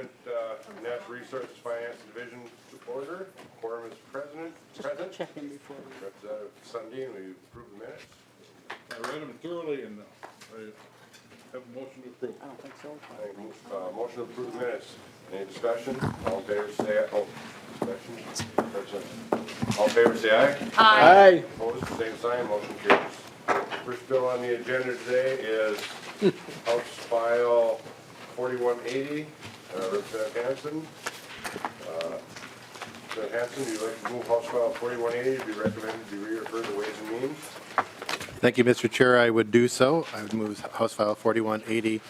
Department, Natural Resources Finance Division supporter. Quorum is present. Check in before. Representative Sundin, will you approve the minutes? I read them thoroughly and I have a motion to approve. I don't think so. Motion to approve the minutes. Any discussion? All in favor say aye. Oh, discussion. All in favor say aye. Aye. Opposed, same sign, motion carries. First bill on the agenda today is House File 4180, Representative Hansen. Representative Hansen, would you like to move House File 4180 to be recommended to be referred to Ways and Means? Thank you, Mr. Chair. I would do so. I would move House File 4180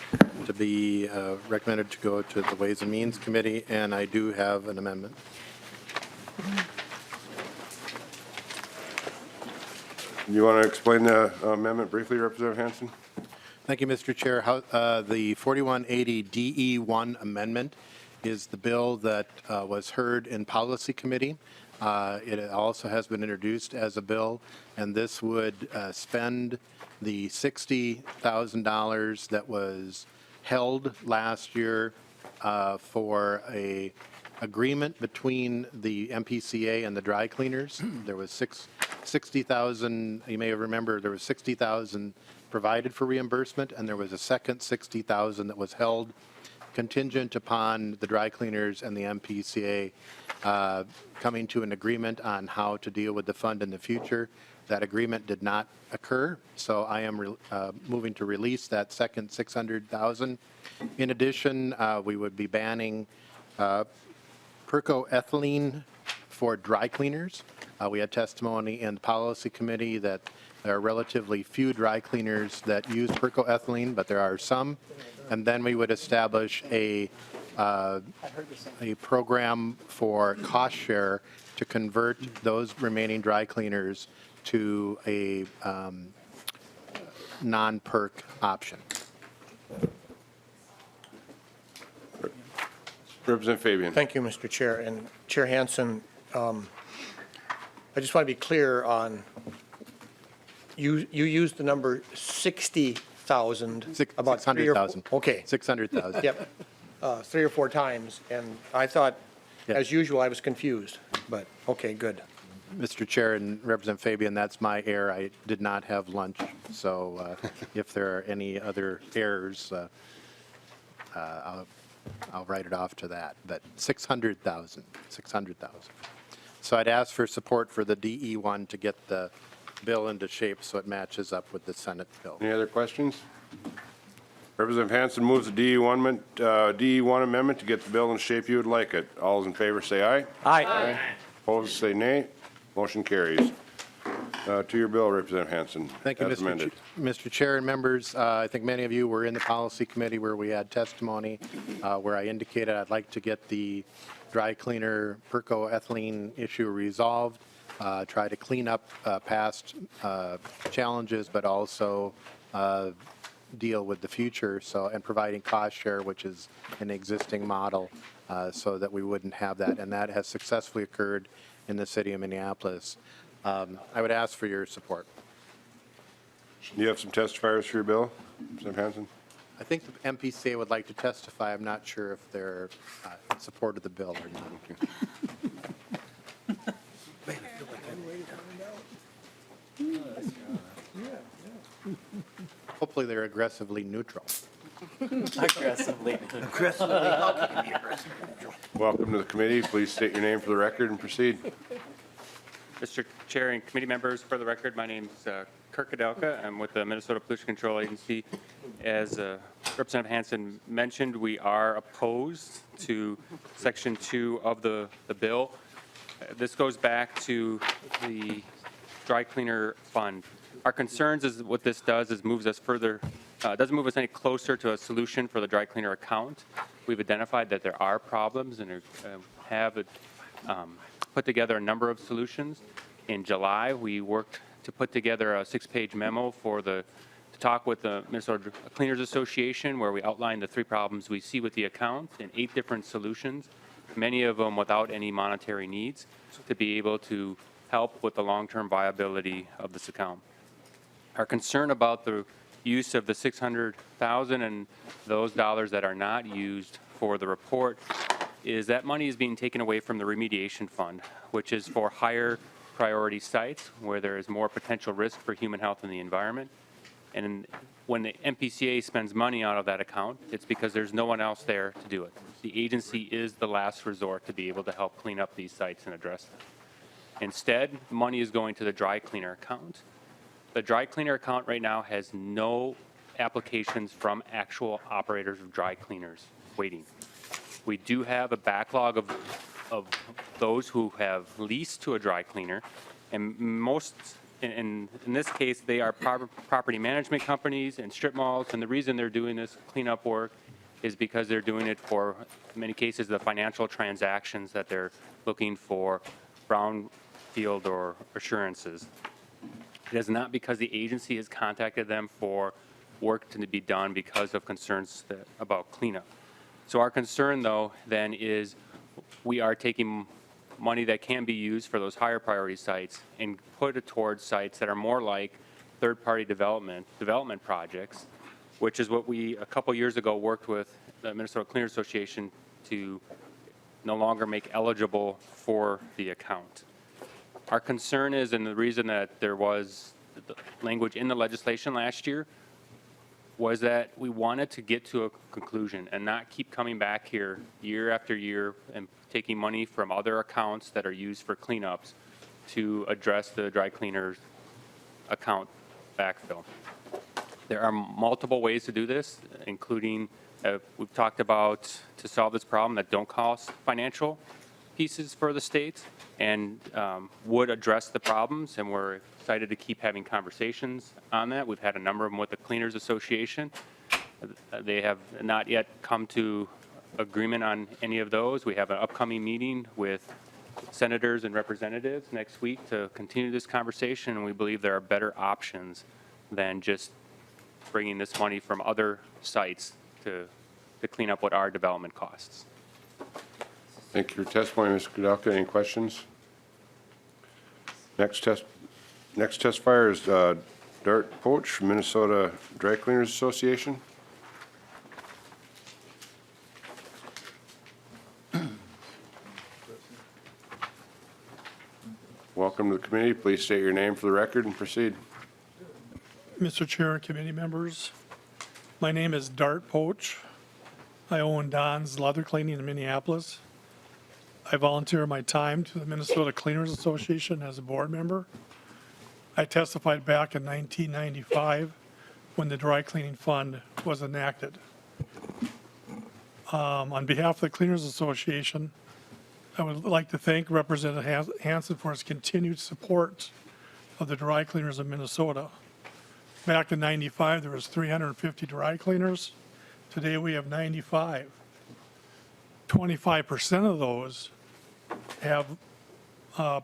to be recommended to go to the Ways and Means Committee, and I do have an amendment. You want to explain the amendment briefly, Representative Hansen? Thank you, Mr. Chair. The 4180 DE1 amendment is the bill that was heard in Policy Committee. It also has been introduced as a bill, and this would spend the $60,000 that was held last year for a agreement between the MPCA and the dry cleaners. There was 60,000, you may remember, there was 60,000 provided for reimbursement, and there was a second 60,000 that was held contingent upon the dry cleaners and the MPCA coming to an agreement on how to deal with the fund in the future. That agreement did not occur, so I am moving to release that second 600,000. In addition, we would be banning percoethylene for dry cleaners. We had testimony in the Policy Committee that there are relatively few dry cleaners that use percoethylene, but there are some. And then we would establish a program for cost share to convert those remaining dry cleaners to a non-perk option. Representative Fabian. Thank you, Mr. Chair. And Chair Hansen, I just want to be clear on, you used the number 60,000. about 600,000. Okay. 600,000. Yep. 3 or 4 times. And I thought, Yeah. as usual, I was confused. But, okay, good. Mr. Chair and Representative Fabian, that's my error. I did not have lunch, so if there are any other errors, I'll write it off to that. But 600,000. So I'd ask for support for the DE1 to get the bill into shape so it matches up with the Senate bill. Any other questions? Representative Hansen moves the DE1 amendment to get the bill in the shape you would like it. All those in favor say aye. Aye. Opposed say nay. Motion carries. To your bill, Representative Hansen. Thank you, as amended. Mr. Chair and members. I think many of you were in the Policy Committee where we had testimony where I indicated I'd like to get the dry cleaner percoethylene issue resolved, try to clean up past challenges, but also deal with the future, and providing cost share, which is an existing model, so that we wouldn't have that. And that has successfully occurred in the city of Minneapolis. I would ask for your support. Do you have some testifiers for your bill, Representative Hansen? I think the MPCA would like to testify. I'm not sure if they're in support of the bill or not. Hopefully they're aggressively neutral. Aggressively. Welcome to the committee. Please state your name for the record and proceed. Mr. Chair and committee members, for the record, my name is Kirk Kadelka. I'm with the Minnesota Pollution Control Agency. As Representative Hansen mentioned, we are opposed to Section 2 of the bill. This goes back to the dry cleaner fund. Our concerns is what this does is moves us further, doesn't move us any closer to a solution for the dry cleaner account. We've identified that there are problems and have put together a number of solutions. In July, we worked to put together a 6-page memo to talk with the Minnesota Cleaners Association, where we outlined the 3 problems we see with the account and 8 different solutions, many of them without any monetary needs, to be able to help with the long-term viability of this account. Our concern about the use of the $600,000 and those dollars that are not used for the report is that money is being taken away from the remediation fund, which is for higher priority sites where there is more potential risk for human health and the environment. And when the MPCA spends money out of that account, it's because there's no one else there to do it. The agency is the last resort to be able to help clean up these sites and address them. Instead, money is going to the dry cleaner account. The dry cleaner account right now has no applications from actual operators of dry cleaners waiting. We do have a backlog of those who have leased to a dry cleaner, and most, in this case, they are property management companies and strip malls, and the reason they're doing this cleanup work is because they're doing it for, in many cases, the financial transactions that they're looking for brownfield or assurances. It is not because the agency has contacted them for work to be done because of concerns about cleanup. So our concern, though, then is we are taking money that can be used for those higher priority sites and put it towards sites that are more like third-party development projects, which is what we, a couple years ago, worked with the Minnesota Cleaners Association to no longer make eligible for the account. Our concern is, and the reason that there was the language in the legislation last year, was that we wanted to get to a conclusion and not keep coming back here year after year and taking money from other accounts that are used for cleanups to address the dry cleaners account backfill. There are multiple ways to do this, including we've talked about to solve this problem that don't cost financial pieces for the state and would address the problems, and we're excited to keep having conversations on that. We've had a number of them with the Cleaners Association. They have not yet come to agreement on any of those. We have an upcoming meeting with senators and representatives next week to continue this conversation, and we believe there are better options than just bringing this money from other sites to clean up what are development costs. Thank you for your testimony, Mr. Kudelka. Any questions? Next testifier is Dart Poach, Minnesota Dry Cleaners Association. Welcome to the committee. Please state your name for the record and proceed. Mr. Chair and committee members, my name is Dart Poach. I own Don's Leather Cleaning in Minneapolis. I volunteer my time to the Minnesota Cleaners Association as a board member. I testified back in 1995 when the dry cleaning fund was enacted. On behalf of the Cleaners Association, I would like to thank Representative Hansen for his continued support of the dry cleaners of Minnesota. Back in 95, there was 350 dry cleaners. Today we have 95. 25% of those have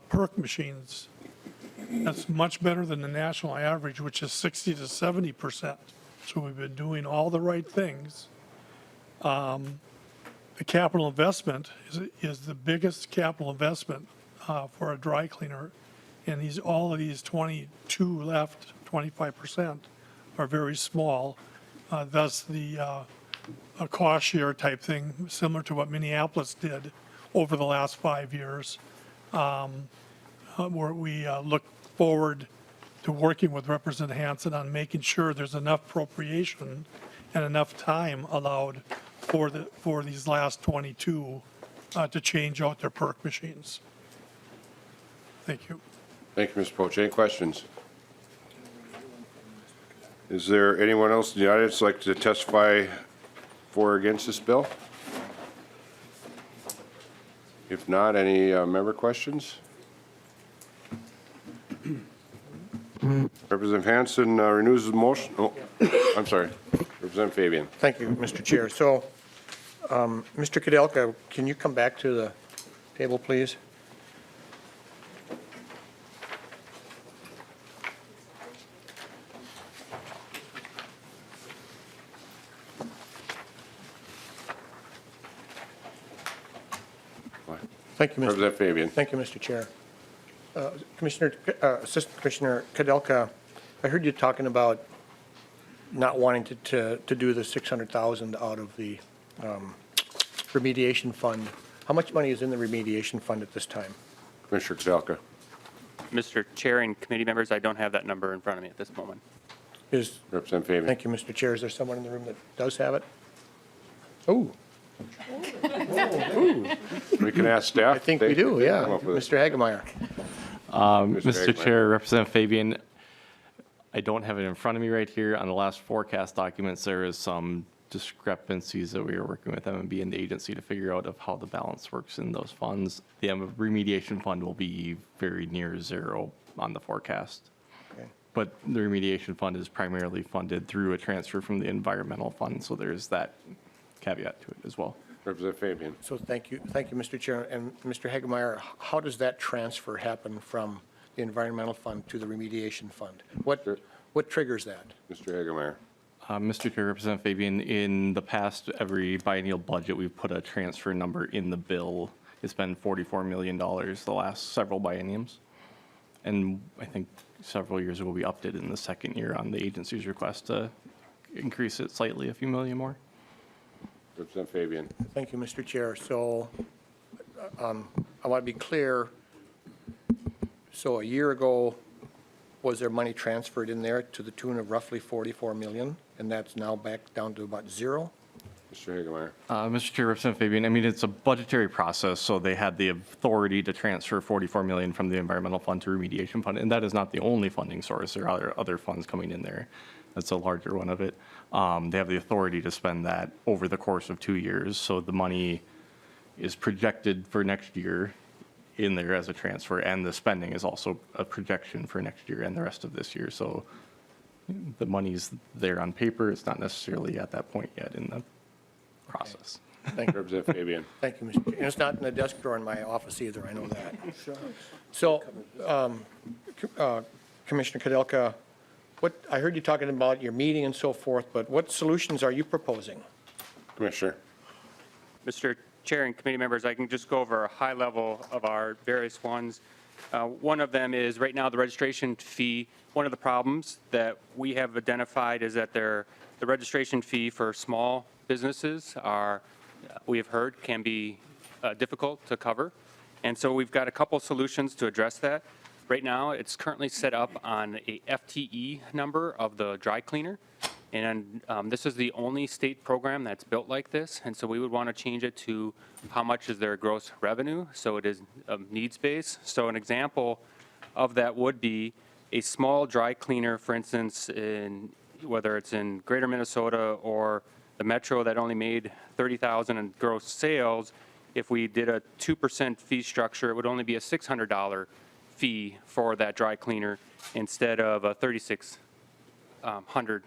perk machines. That's much better than the national average, which is 60 to 70%. So we've been doing all the right things. The capital investment is the biggest capital investment for a dry cleaner. And all of these 22 left, 25%, are very small. Thus a cost share type thing, similar to what Minneapolis did over the last 5 years, where we look forward to working with Representative Hansen on making sure there's enough appropriation and enough time allowed for these last 22 to change out their perk machines. Thank you. Thank you, Mr. Poach. Any questions? Is there anyone else in the audience like to testify for or against this bill? If not, any member questions? Representative Hansen renews his motion. Oh, I'm sorry. Representative Fabian. Thank you, Mr. Chair. So, Mr. Kudelka, can you come back to the table, please? Thank you, Mr. Representative Fabian. Thank you, Mr. Chair. Assistant Commissioner Kudelka, I heard you talking about not wanting to do the 600,000 out of the remediation fund. How much money is in the remediation fund at this time? Commissioner Kudelka. Mr. Chair and committee members, I don't have that number in front of me at this moment. Is, Representative Fabian. thank you, Mr. Chair. Is there someone in the room that does have it? Oh, We can ask staff. I think we do, yeah. Come up with it. Mr. Hagemeyer. Mr. Mr. Chair, Representative Fabian, I don't have it in front of me right here. On the last forecast documents, there is some discrepancies that we are working with M&B and the agency to figure out of how the balance works in those funds. The remediation fund will be very near zero on the forecast. Okay. But the remediation fund is primarily funded through a transfer from the environmental fund, so there's that caveat to it as well. Representative Fabian. So thank you, Mr. Chair. And Mr. Hagemeyer, how does that transfer happen from the environmental fund to the remediation fund? What triggers that? Mr. Hagemeyer. Mr. Chair, Representative Fabian, in the past, every biennial budget, we've put a transfer number in the bill. It's been $44 million the last several bienniums. And I think several years ago, we upped it in the second year on the agency's request to increase it slightly, a few million more. Representative Fabian. Thank you, Mr. Chair. So I want to be clear. So a year ago, was there money transferred in there to the tune of roughly 44 million? And that's now back down to about zero? Mr. Hagemeyer. Mr. Chair, Representative Fabian, I mean, it's a budgetary process, so they had the authority to transfer 44 million from the environmental fund to remediation fund, and that is not the only funding source. There are other funds coming in there. That's a larger one of it. They have the authority to spend that over the course of 2 years, so the money is projected for next year in there as a transfer, and the spending is also a projection for next year and the rest of this year. So the money's there on paper. It's not necessarily at that point yet in the process. Thank you. Representative Fabian. Thank you, Mr. Chair. And it's not in the desk drawer in my office either, I know that. So, Commissioner Kudelka, I heard you talking about your meeting and so forth, but what solutions are you proposing? Commissioner. Mr. Chair and committee members, I can just go over a high level of our various ones. One of them is right now the registration fee. One of the problems that we have identified is that the registration fee for small businesses we have heard, can be difficult to cover. And so we've got a couple solutions to address that. Right now, it's currently set up on a FTE number of the dry cleaner. And this is the only state program that's built like this. And so we would want to change it to how much is their gross revenue. So it is needs-based. So an example of that would be a small dry cleaner, for instance, whether it's in greater Minnesota or the metro that only made $30,000 in gross sales. If we did a 2% fee structure, it would only be a $600 fee for that dry cleaner instead of a $3,600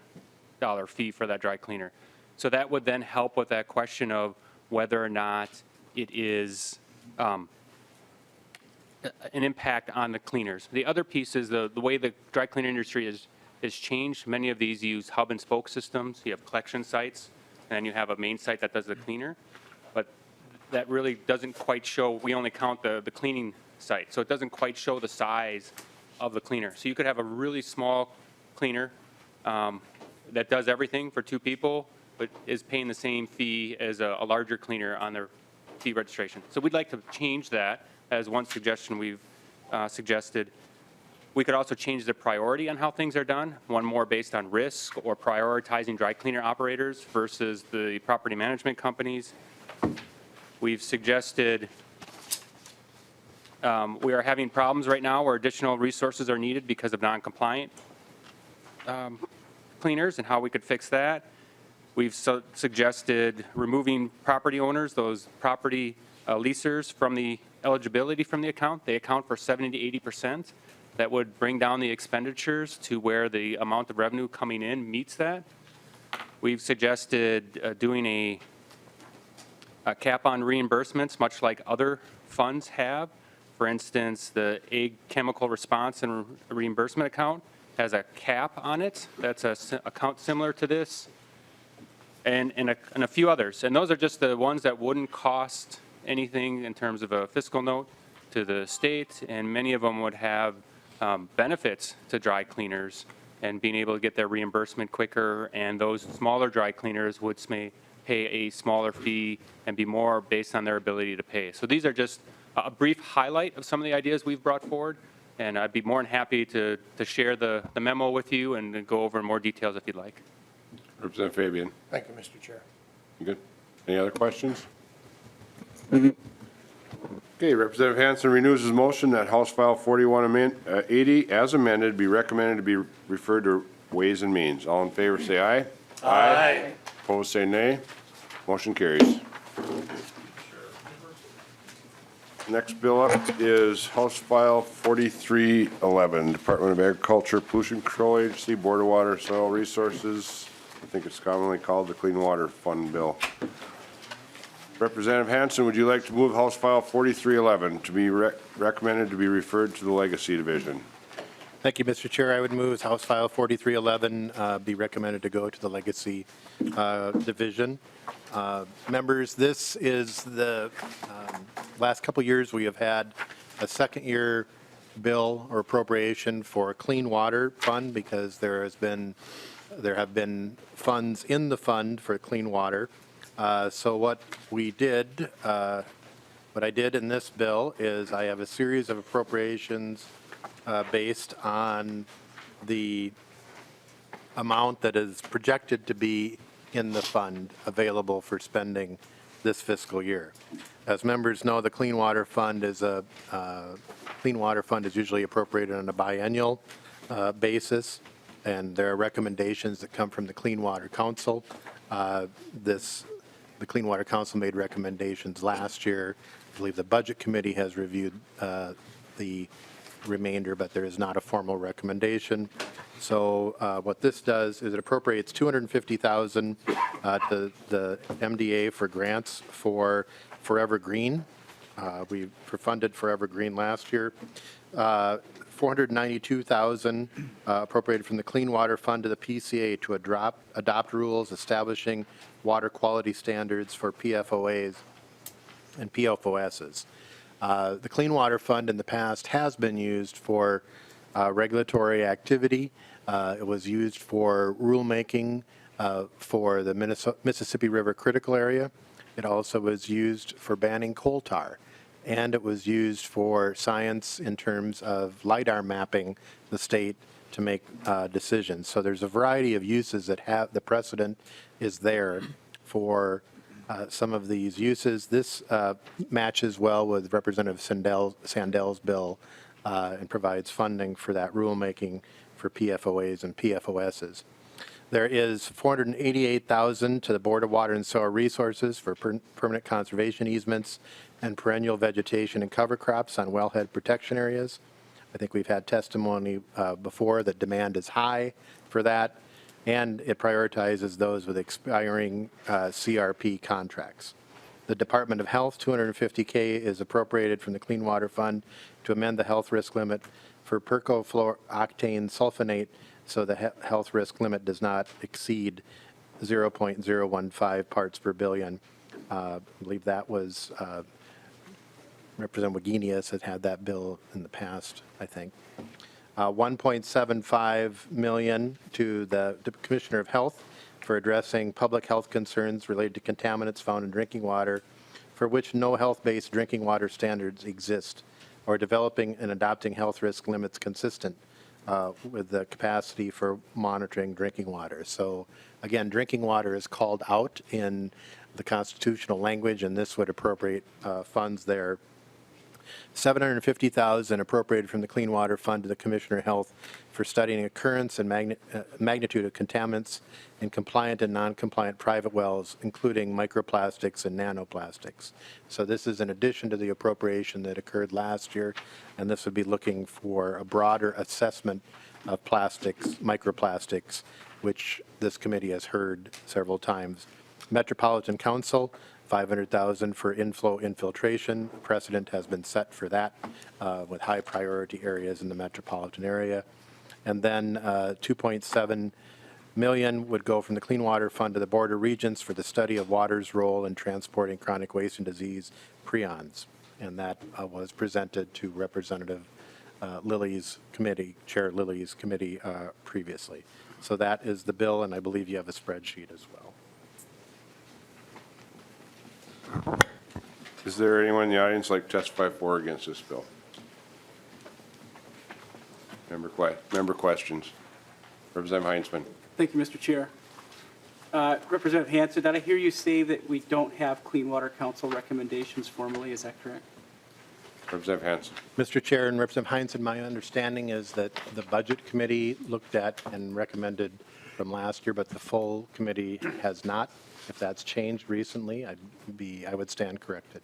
fee for that dry cleaner. So that would then help with that question of whether or not it is an impact on the cleaners. The other piece is the way the dry cleaner industry is changed. Many of these use hub and spoke systems. You have collection sites, and then you have a main site that does the cleaner. But that really doesn't quite show, we only count the cleaning site, so it doesn't quite show the size of the cleaner. So you could have a really small cleaner that does everything for 2 people, but is paying the same fee as a larger cleaner on their fee registration. So we'd like to change that as one suggestion we've suggested. We could also change the priority on how things are done, one more based on risk or prioritizing dry cleaner operators versus the property management companies. We've suggested we are having problems right now where additional resources are needed because of non-compliant cleaners and how we could fix that. We've suggested removing property owners, those property leasers, from the eligibility from the account. They account for 70 to 80%. That would bring down the expenditures to where the amount of revenue coming in meets that. We've suggested doing a cap on reimbursements, much like other funds have. For instance, the Ag Chemical Response and Reimbursement Account has a cap on it. That's an account similar to this, and a few others. And those are just the ones that wouldn't cost anything in terms of a fiscal note to the state, and many of them would have benefits to dry cleaners and being able to get their reimbursement quicker, and those smaller dry cleaners would pay a smaller fee and be more based on their ability to pay. So these are just a brief highlight of some of the ideas we've brought forward, and I'd be more than happy to share the memo with you and go over in more details if you'd like. Representative Fabian, Thank you, Mr. Chair. you good? Any other questions? Okay, Representative Hansen renews his motion that House File 4180 as amended be recommended to be referred to Ways and Means. All in favor, say aye. Aye. Opposed, say nay. Motion carries. Next bill up is House File 4311, Department of Agriculture, Pollution Control Agency, Board of Water, Soil Resources. I think it's commonly called the Clean Water Fund Bill. Representative Hansen, would you like to move House File 4311 to be recommended to be referred to the Legacy Division? Thank you, Mr. Chair. I would move House File 4311 be recommended to go to the Legacy Division. Members, this is the last couple years we have had a second-year bill or appropriation for a clean water fund because there have been funds in the fund for clean water. So what I did in this bill is I have a series of appropriations based on the amount that is projected to be in the fund available for spending this fiscal year. As members know, the Clean Water Fund is usually appropriated on a biennial basis, and there are recommendations that come from the Clean Water Council. The Clean Water Council made recommendations last year. I believe the Budget Committee has reviewed the remainder, but there is not a formal recommendation. So what this does is it appropriates $250,000 to the MDA for grants for Forever Green. We funded Forever Green last year. $492,000 appropriated from the Clean Water Fund to the PCA to adopt rules establishing water quality standards for PFOAs and PFOSs. The Clean Water Fund in the past has been used for regulatory activity. It was used for rulemaking for the Mississippi River Critical Area. It also was used for banning coal tar. And it was used for science in terms of LIDAR mapping the state to make decisions. So there's a variety of uses that have, the precedent is there for some of these uses. This matches well with Representative Sandel's bill and provides funding for that rulemaking for PFOAs and PFOSs. There is $488,000 to the Board of Water and Soil Resources for permanent conservation easements and perennial vegetation and cover crops on wellhead protection areas. I think we've had testimony before that demand is high for that, and it prioritizes those with expiring CRP contracts. The Department of Health, $250K is appropriated from the Clean Water Fund to amend the health risk limit for perchlorooctane sulfonate so the health risk limit does not exceed 0.015 parts per billion. I believe that was Representative Wagenius had that bill in the past, I think. $1.75 million to the Commissioner of Health for addressing public health concerns related to contaminants found in drinking water for which no health-based drinking water standards exist, or developing and adopting health risk limits consistent with the capacity for monitoring drinking water. So again, drinking water is called out in the constitutional language, and this would appropriate funds there. $750,000 appropriated from the Clean Water Fund to the Commissioner of Health for studying occurrence and magnitude of contaminants in compliant and non-compliant private wells, including microplastics and nanoplastics. So this is in addition to the appropriation that occurred last year, and this would be looking for a broader assessment of plastics, microplastics, which this committee has heard several times. Metropolitan Council, $500,000 for inflow infiltration. Precedent has been set for that with high priority areas in the metropolitan area. And then $2.7 million would go from the Clean Water Fund to the Board of Regents for the study of water's role in transporting chronic waste and disease prions. And that was presented to Representative Chair Lily's committee previously. So that is the bill, and I believe you have a spreadsheet as well. Is there anyone in the audience like to testify for or against this bill? Member questions? Representative Heinzman. Thank you, Mr. Chair. Representative Hansen, did I hear you say that we don't have Clean Water Council recommendations formally? Is that correct? Representative Hansen. Mr. Chair and Representative Heinzen, my understanding is that the Budget Committee looked at and recommended from last year, but the full committee has not. If that's changed recently, I would stand corrected.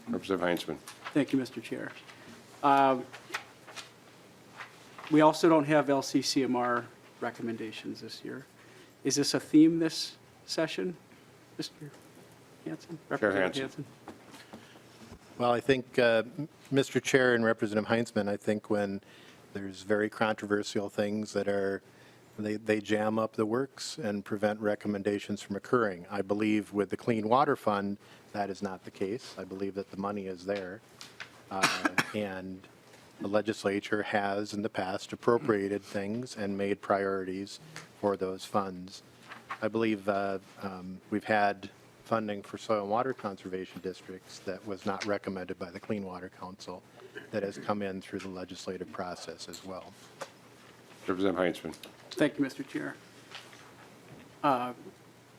Representative Heinzman. Thank you, Mr. Chair. We also don't have LCCMR recommendations this year. Is this a theme this session, Mr. Hansen? Representative Hansen. Well, I think, Mr. Chair and Representative Heinzman, I think when there's very controversial things that are, they jam up the works and prevent recommendations from occurring. I believe with the Clean Water Fund, that is not the case. I believe that the money is there. And the legislature has in the past appropriated things and made priorities for those funds. I believe we've had funding for soil and water conservation districts that was not recommended by the Clean Water Council that has come in through the legislative process as well. Representative Heinzman. Thank you, Mr. Chair.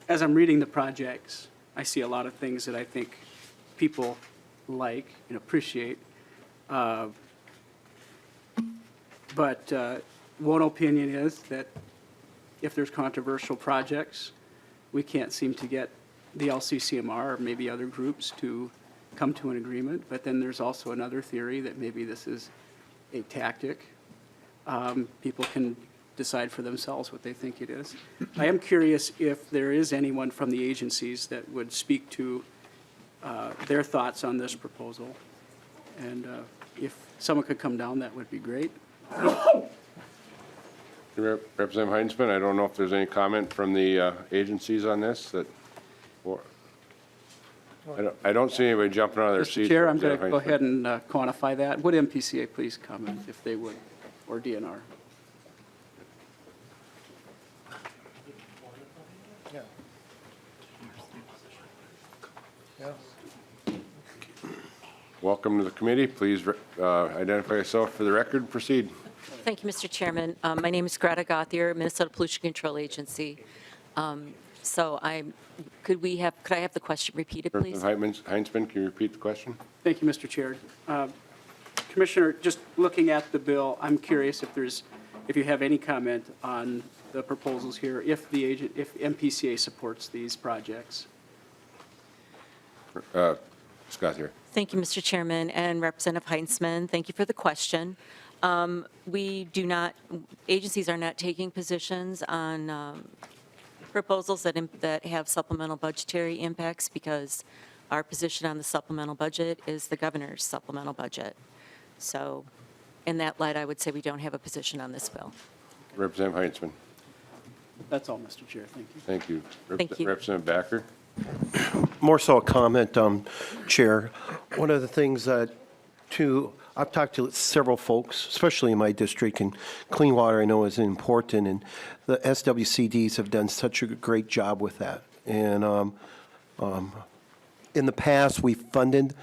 As I'm reading the projects, I see a lot of things that I think people like and appreciate. But one opinion is that if there's controversial projects, we can't seem to get the LCCMR or maybe other groups to come to an agreement. But then there's also another theory that maybe this is a tactic. People can decide for themselves what they think it is. I am curious if there is anyone from the agencies that would speak to their thoughts on this proposal. And if someone could come down, that would be great. Representative Heinzman, I don't know if there's any comment from the agencies on this that, I don't see anybody jumping out of their Mr. seats. Chair, I'm going to Representative go Heinzman. ahead and quantify that. Would MPCA please comment if they would, or DNR? Yeah. Yeah. Welcome to the committee. Please identify yourself for the record. Proceed. Thank you, Mr. Chairman. My name is Greta Gothier, Minnesota Pollution Control Agency. So could I have the question repeated, please? Representative Heinzman, can you repeat the question? Thank you, Mr. Chair. Commissioner, just looking at the bill, I'm curious if you have any comment on the proposals here, if MPCA supports these projects. Scott here. Thank you, Mr. Chairman, and Representative Heinzman. Thank you for the question. Agencies are not taking positions on proposals that have supplemental budgetary impacts because our position on the supplemental budget is the governor's supplemental budget. So in that light, I would say we don't have a position on this bill. Representative Heinzman. That's all, Mr. Chair. Thank you. Thank you. Thank you. Representative Backer. More so a comment, Chair. One of the things I've talked to several folks, especially in my district, and clean water I know is important, and the SWCDs have done such a great job with that. And in the past, we funded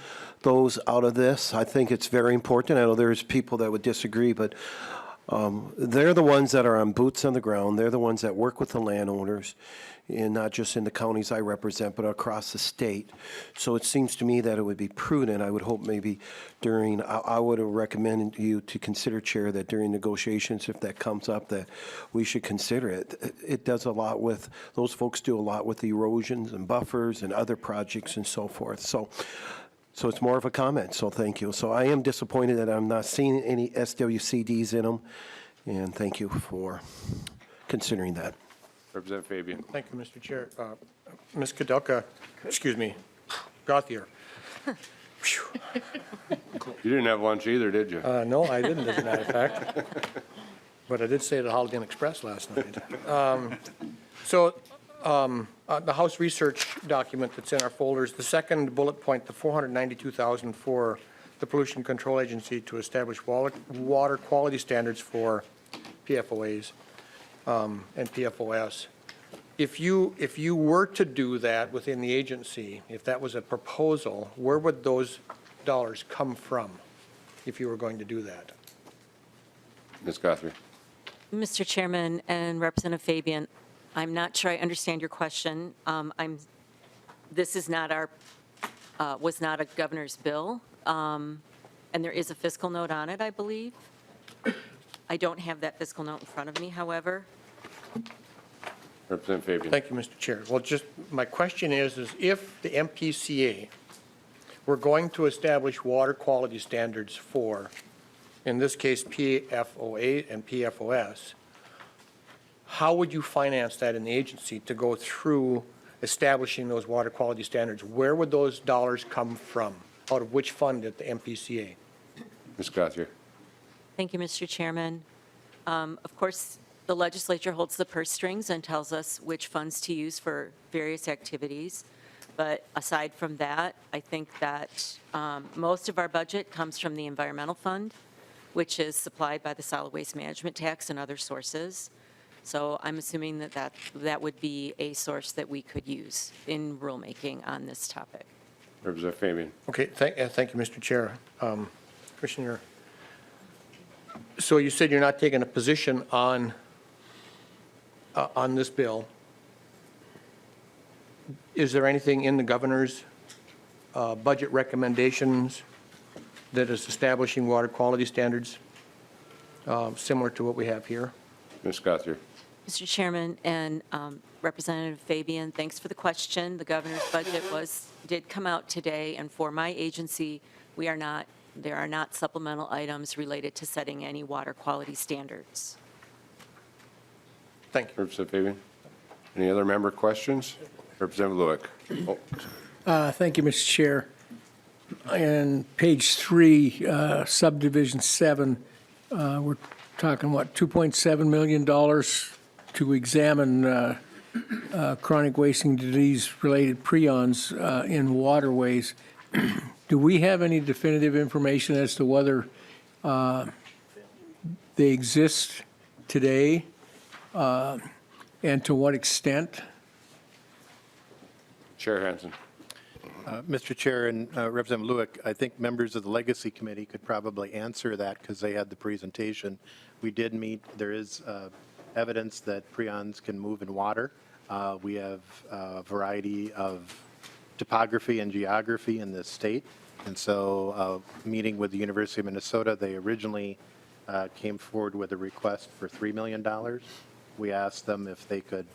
those out of this. I think it's very important. I know there's people that would disagree, but they're the ones that are on boots on the ground. They're the ones that work with the landowners, and not just in the counties I represent, but across the state. So it seems to me that it would be prudent. I would hope maybe I would recommend you to consider, Chair, that during negotiations, if that comes up, that we should consider it. It does a lot with, those folks do a lot with the erosions and buffers and other projects and so forth. So it's more of a comment, so thank you. So I am disappointed that I'm not seeing any SWCDs in them, and thank you for considering that. Representative Fabian. Thank you, Mr. Chair. Ms. Kadelka, excuse me, Gothier. You didn't have lunch either, did you? No, I didn't, as a matter of fact. But I did say it at Holiday Inn Express last night. The House research document that's in our folders, the second bullet point, the $492,000 for the Pollution Control Agency to establish water quality standards for PFOAs and PFOS. If you were to do that within the agency, if that was a proposal, where would those dollars come from if you were going to do that? Ms. Guthrie. Mr. Chairman and Representative Fabian, I'm not sure I understand your question. This is not our, was not a governor's bill, and there is a fiscal note on it, I believe. I don't have that fiscal note in front of me, however. Representative Fabian. Thank you, Mr. Chair. Well, just, my question is if the MPCA were going to establish water quality standards for, in this case, PFOA and PFOS, how would you finance that in the agency to go through establishing those water quality standards? Where would those dollars come from? Out of which fund at the MPCA? Ms. Guthrie. Thank you, Mr. Chairman. Of course, the legislature holds the purse strings and tells us which funds to use for various activities. But aside from that, I think that most of our budget comes from the environmental fund, which is supplied by the solid waste management tax and other sources. So I'm assuming that that would be a source that we could use in rulemaking on this topic. Representative Fabian. Okay, thank you, Mr. Chair. Commissioner, so you said you're not taking a position on this bill. Is there anything in the governor's budget recommendations that is establishing water quality standards similar to what we have here? Ms. Guthrie. Mr. Chairman and Representative Fabian, thanks for the question. The governor's budget did come out today, and for my agency, there are not supplemental items related to setting any water quality standards. Thank you. Representative Fabian. Any other member questions? Representative Lewick. Oh, Thank you, Mr. Chair. On page 3, subdivision 7, we're talking, what, $2.7 million to examine chronic wasting disease-related prions in waterways. Do we have any definitive information as to whether they exist today and to what extent? Chair Hansen. Mr. Chair and Representative Lewick, I think members of the Legacy Committee could probably answer that because they had the presentation. We did meet, there is evidence that prions can move in water. We have a variety of topography and geography in this state. And so meeting with the University of Minnesota, they originally came forward with a request for $3 million. We asked them if they could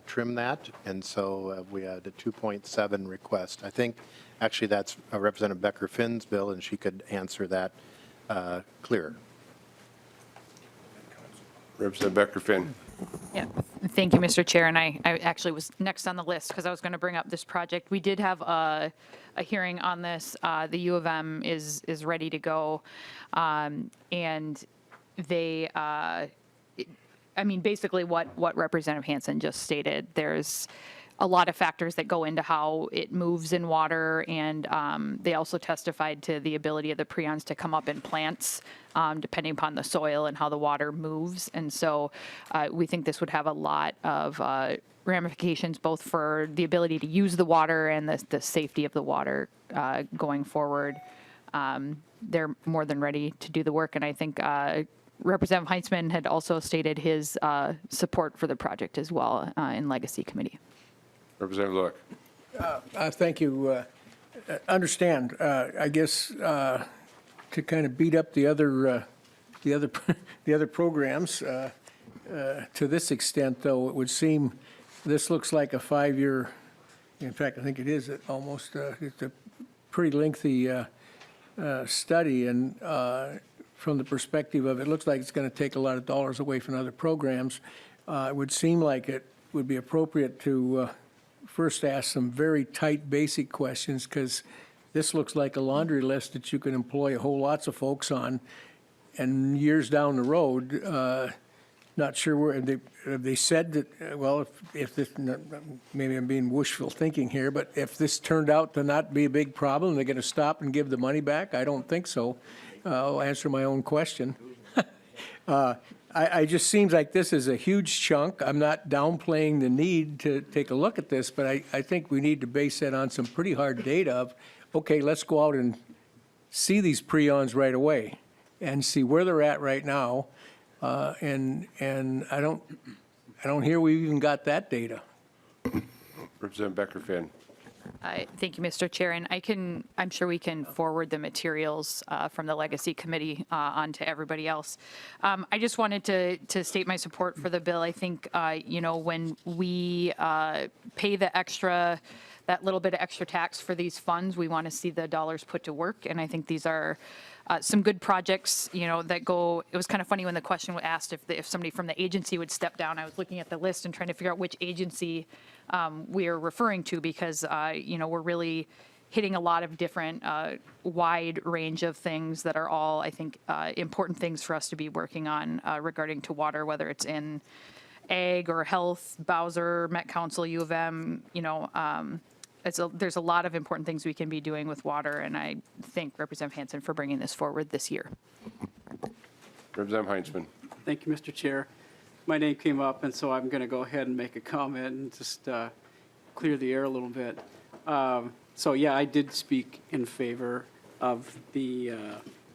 trim that, and so we had a 2.7 request. I think actually that's Representative Becker-Finn's bill, and she could answer that clearer. Representative Becker-Finn. Yeah, thank you, Mr. Chair. And I actually was next on the list because I was going to bring up this project. We did have a hearing on this. The U of M is ready to go, and they. I mean, basically what Representative Hansen just stated. There's a lot of factors that go into how it moves in water, and they also testified to the ability of the prions to come up in plants, depending upon the soil and how the water moves. And so we think this would have a lot of ramifications, both for the ability to use the water and the safety of the water going forward. They're more than ready to do the work, and I think Representative Heinzman had also stated his support for the project as well in Legacy Committee. Representative Lewick. Thank you. Understand, I guess, to kind of beat up the other programs, to this extent, though, it would seem this looks like a 5-year, in fact, I think it is almost, it's a pretty lengthy study, and from the perspective of it looks like it's going to take a lot of dollars away from other programs. It would seem like it would be appropriate to first ask some very tight basic questions, because this looks like a laundry list that you can employ a whole lots of folks on, and years down the road, not sure where, have they said that, well, if this, maybe I'm being wishful thinking here, but if this turned out to not be a big problem, they're going to stop and give the money back? I don't think so. I'll answer my own question. I just seems like this is a huge chunk. I'm not downplaying the need to take a look at this, but I think we need to base that on some pretty hard data of, okay, let's go out and see these prions right away and see where they're at right now. And I don't hear we even got that data. Representative Becker-Finn. Thank you, Mr. Chair, and I'm sure we can forward the materials from the Legacy Committee on to everybody else. I just wanted to state my support for the bill. I think, when we pay that little bit of extra tax for these funds, we want to see the dollars put to work, and I think these are some good projects, that go. It was kind of funny when the question was asked if somebody from the agency would step down. I was looking at the list and trying to figure out which agency we are referring to, because we're really hitting a lot of different wide range of things that are all, I think, important things for us to be working on regarding to water, whether it's in ag or health, Bowser, Met Council, U of M. There's a lot of important things we can be doing with water, and I thank Representative Hansen for bringing this forward this year. Representative Heinzman. Thank you, Mr. Chair. My name came up, and so I'm going to go ahead and make a comment and just clear the air a little bit. So yeah, I did speak in favor of the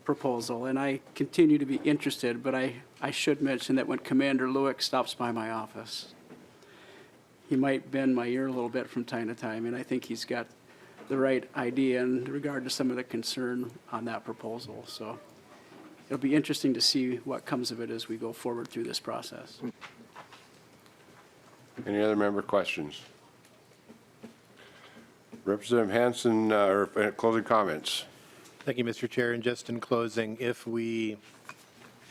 proposal, and I continue to be interested, but I should mention that when Commander Lewick stops by my office, he might bend my ear a little bit from time to time, and I think he's got the right idea in regard to some of the concern on that proposal. So it'll be interesting to see what comes of it as we go forward through this process. Any other member questions? Representative Hansen, or closing comments? Thank you, Mr. Chair. And just in closing, if we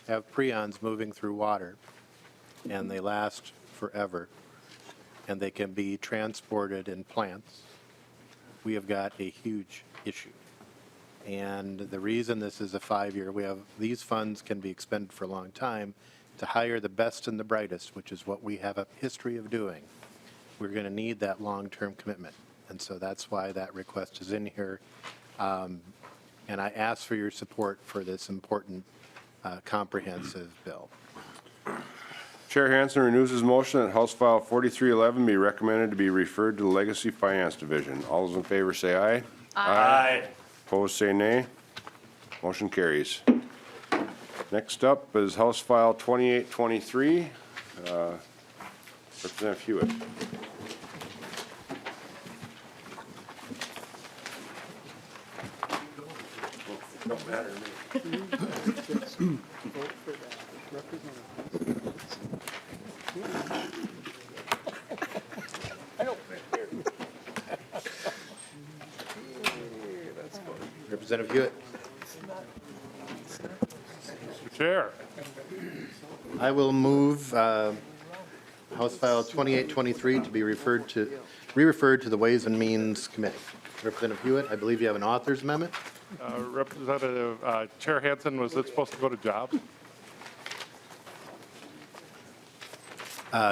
have prions moving through water and they last forever and they can be transported in plants, we have got a huge issue. And the reason this is a 5-year, these funds can be expended for a long time to hire the best and the brightest, which is what we have a history of doing. We're going to need that long-term commitment. And so that's why that request is in here. And I ask for your support for this important comprehensive bill. Chair Hansen renews his motion that House File 4311 be recommended to be referred to the Legacy Finance Division. All those in favor say aye. Aye. Opposed say nay. Motion carries. Next up is House File 2823. Representative Huot. Don't matter to me. Representative Huot. Mr. Chair. I will move House File 2823 to be re-referred to the Ways and Means Committee. Representative Huot, I believe you have an author's amendment. Representative Chair Hansen, was it supposed to go to jobs?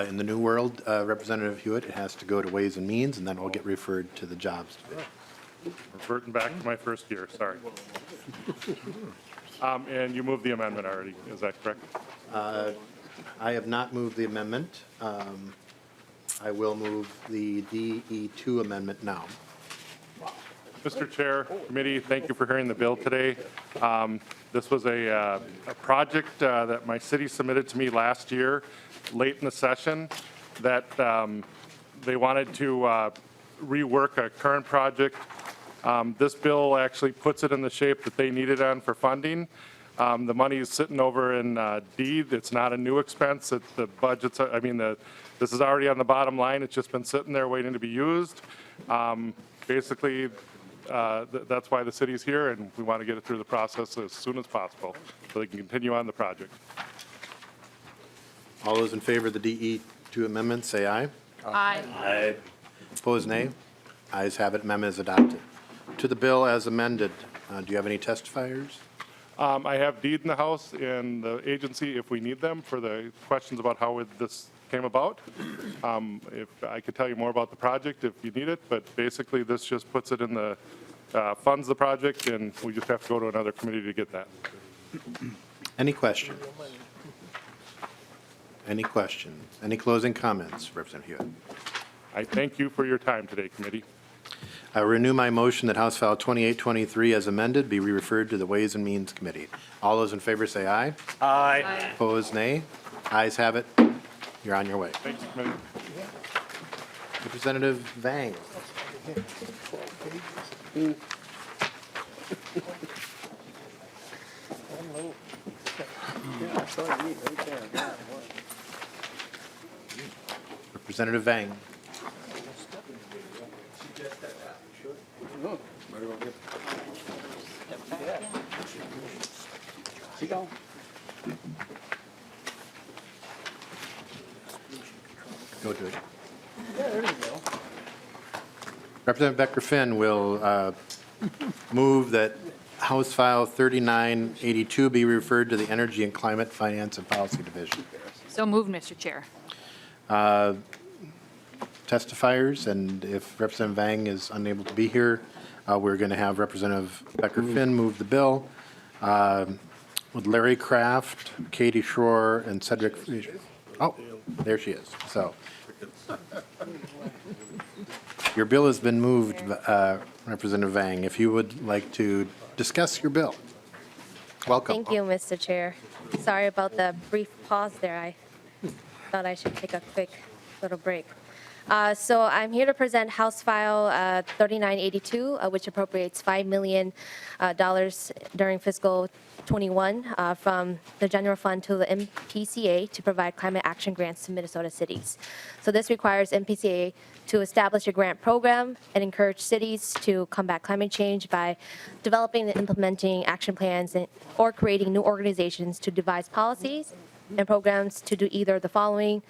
In the new world, Representative Huot, it has to go to Ways and Means, and then it will get referred to the Jobs Division. Reverting back to my first year, sorry. And you moved the amendment already, is that correct? I have not moved the amendment. I will move the DE2 amendment now. Mr. Chair, committee, thank you for hearing the bill today. This was a project that my city submitted to me last year, late in the session, that they wanted to rework a current project. This bill actually puts it in the shape that they needed on for funding. The money is sitting over in deed. It's not a new expense. The budgets, this is already on the bottom line. It's just been sitting there waiting to be used. Basically, that's why the city's here, and we want to get it through the process as soon as possible so they can continue on the project. All those in favor of the DE2 amendment, say aye. Aye. Opposed, nay. Ayes have it. Amendment is adopted. To the bill as amended, do you have any testifiers? I have deed in the house and the agency if we need them for the questions about how this came about. If I could tell you more about the project if you need it, but basically this just puts it in the, funds the project, and we just have to go to another committee to get that. Any questions? Any questions? Any closing comments, Representative Huot? I thank you for your time today, committee. I renew my motion that House File 2823 as amended be re-referred to the Ways and Means Committee. All those in favor say aye. Aye. Opposed, nay. Ayes have it. You're on your way. Thanks, committee. Representative Vang. Representative Vang. Go to it. Representative Becker-Finn will move that House File 3982 be referred to the Energy and Climate Finance and Policy Division. So moved, Mr. Chair. Testifiers, and if Representative Vang is unable to be here, we're going to have Representative Becker-Finn move the bill with Larry Kraft, Katie Schroer, and Cedric. Oh, there she is. So your bill has been moved, Representative Vang. If you would like to discuss your bill. Welcome. Thank you, Mr. Chair. Sorry about the brief pause there. I thought I should take a quick little break. So I'm here to present House File 3982, which appropriates $5 million during fiscal 21 from the general fund to the MPCA to provide climate action grants to Minnesota cities. So this requires MPCA to establish a grant program and encourage cities to combat climate change by developing and implementing action plans or creating new organizations to devise policies and programs to do either the following: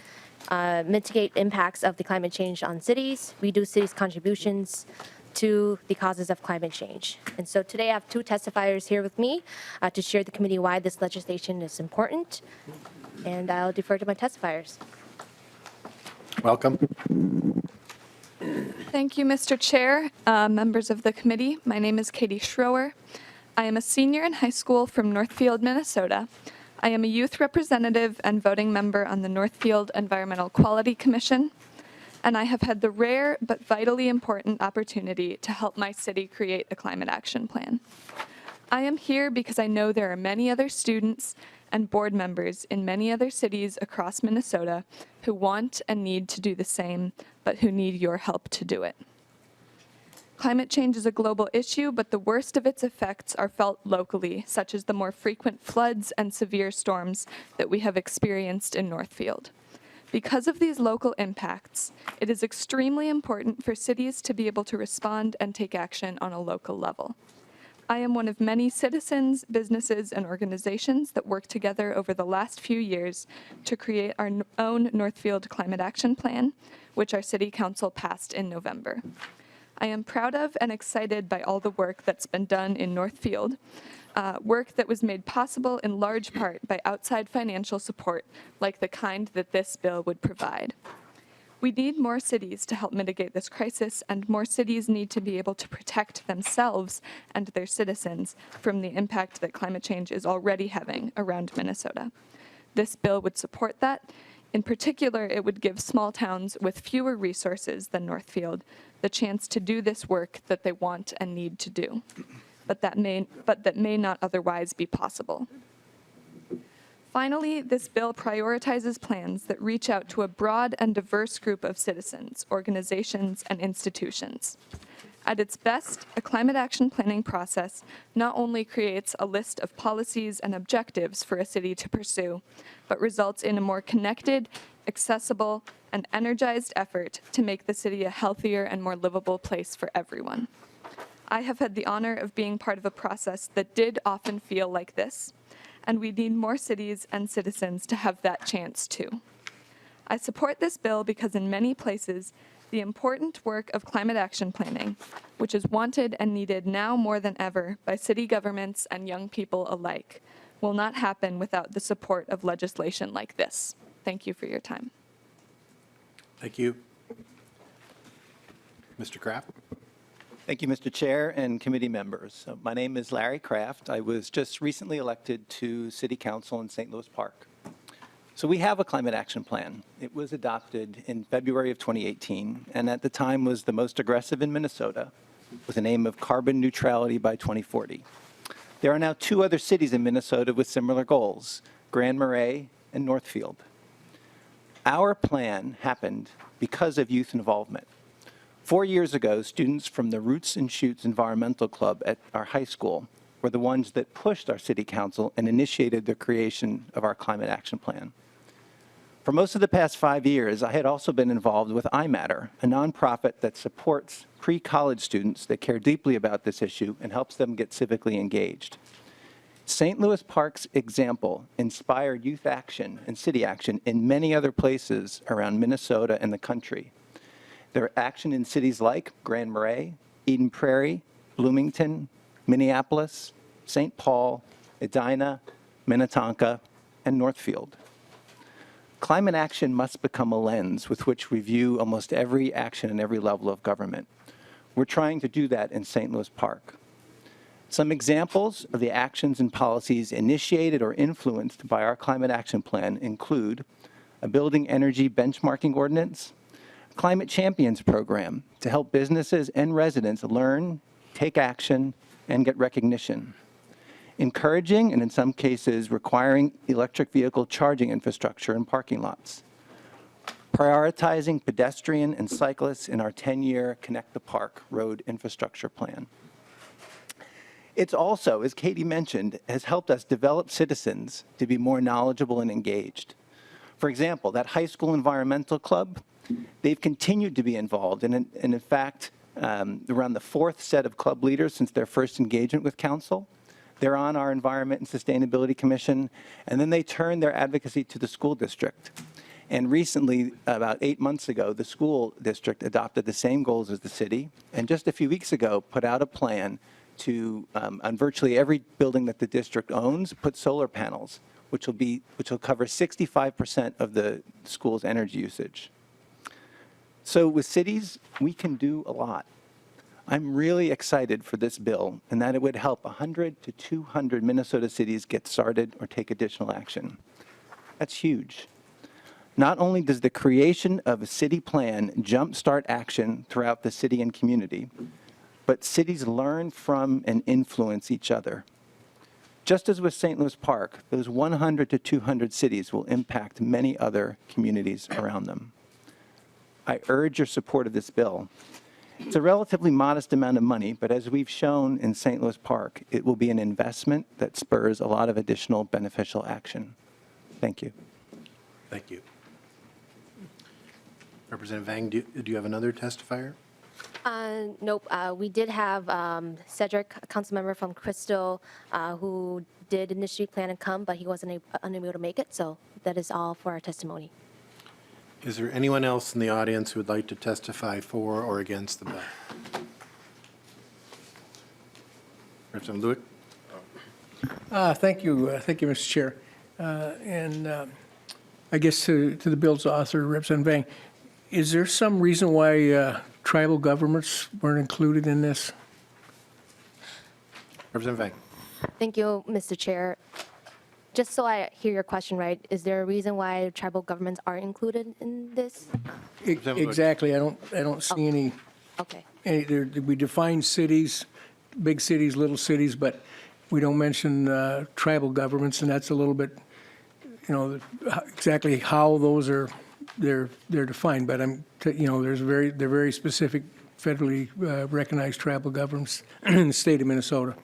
mitigate impacts of the climate change on cities, reduce cities' contributions to the causes of climate change. And so today I have two testifiers here with me to share with the committee why this legislation is important, and I'll defer to my testifiers. Welcome. Thank you, Mr. Chair, members of the committee. My name is Katie Schroer. I am a senior in high school from Northfield, Minnesota. I am a youth representative and voting member on the Northfield Environmental Quality Commission, and I have had the rare but vitally important opportunity to help my city create a climate action plan. I am here because I know there are many other students and board members in many other cities across Minnesota who want and need to do the same, but who need your help to do it. Climate change is a global issue, but the worst of its effects are felt locally, such as the more frequent floods and severe storms that we have experienced in Northfield. Because of these local impacts, it is extremely important for cities to be able to respond and take action on a local level. I am one of many citizens, businesses, and organizations that worked together over the last few years to create our own Northfield Climate Action Plan, which our City Council passed in November. I am proud of and excited by all the work that's been done in Northfield, work that was made possible in large part by outside financial support like the kind that this bill would provide. We need more cities to help mitigate this crisis, and more cities need to be able to protect themselves and their citizens from the impact that climate change is already having around Minnesota. This bill would support that. In particular, it would give small towns with fewer resources than Northfield the chance to do this work that they want and need to do, but that may not otherwise be possible. Finally, this bill prioritizes plans that reach out to a broad and diverse group of citizens, organizations, and institutions. At its best, a climate action planning process not only creates a list of policies and objectives for a city to pursue, but results in a more connected, accessible, and energized effort to make the city a healthier and more livable place for everyone. I have had the honor of being part of a process that did often feel like this, and we need more cities and citizens to have that chance too. I support this bill because in many places, The important work of climate action planning, which is wanted and needed now more than ever by city governments and young people alike, will not happen without the support of legislation like this. Thank you for your time. Thank you. Mr. Kraft? Thank you, Mr. Chair and committee members. My name is Larry Kraft. I was just recently elected to City Council in St. Louis Park. So we have a climate action plan. It was adopted in February of 2018, and at the time was the most aggressive in Minnesota, with an aim of carbon neutrality by 2040. There are now 2 other cities in Minnesota with similar goals, Grand Marais and Northfield. Our plan happened because of youth involvement. 4 years ago, students from the Roots and Shoots Environmental Club at our high school were the ones that pushed our city council and initiated the creation of our climate action plan. For most of the past 5 years, I had also been involved with iMatter, a nonprofit that supports pre-college students that care deeply about this issue and helps them get civically engaged. St. Louis Park's example inspired youth action and city action in many other places around Minnesota and the country. There are action in cities like Grand Marais, Eden Prairie, Bloomington, Minneapolis, St. Paul, Edina, Minnetonka, and Northfield. Climate action must become a lens with which we view almost every action and every level of government. We're trying to do that in St. Louis Park. Some examples of the actions and policies initiated or influenced by our climate action plan include a building energy benchmarking ordinance, Climate Champions program to help businesses and residents learn, take action, and get recognition. Encouraging, and in some cases requiring, electric vehicle charging infrastructure in parking lots. Prioritizing pedestrian and cyclists in our 10-year Connect the Park road infrastructure plan. It's also, as Katie mentioned, has helped us develop citizens to be more knowledgeable and engaged. For example, that high school environmental club, they've continued to be involved, and in fact, around the 4th set of club leaders since their first engagement with council. They're on our Environment and Sustainability Commission, and then they turn their advocacy to the school district. And recently, about 8 months ago, the school district adopted the same goals as the city, and just a few weeks ago put out a plan to, on virtually every building that the district owns, put solar panels, which will cover 65% of the school's energy usage. So with cities, we can do a lot. I'm really excited for this bill and that it would help 100 to 200 Minnesota cities get started or take additional action. That's huge. Not only does the creation of a city plan jumpstart action throughout the city and community, but cities learn from and influence each other. Just as with St. Louis Park, those 100 to 200 cities will impact many other communities around them. I urge your support of this bill. It's a relatively modest amount of money, but as we've shown in St. Louis Park, it will be an investment that spurs a lot of additional beneficial action. Thank you. Thank you. Representative Vang, do you have another testifier? Nope. We did have Cedric, a council member from Crystal, who did initially plan to come, but he wasn't unable to make it. So that is all for our testimony. Is there anyone else in the audience who would like to testify for or against the bill? Representative Lewick? Thank you, Mr. Chair. I guess to the bill's author, Representative Vang, is there some reason why tribal governments weren't included in this? Representative Vang? Thank you, Mr. Chair. Just so I hear your question right, is there a reason why tribal governments aren't included in this? Exactly. I don't see any. Okay. We define cities, big cities, little cities, but we don't mention tribal governments, and that's a little bit, exactly how those are they're defined. But they're very specific, federally recognized tribal governments in the state of Minnesota.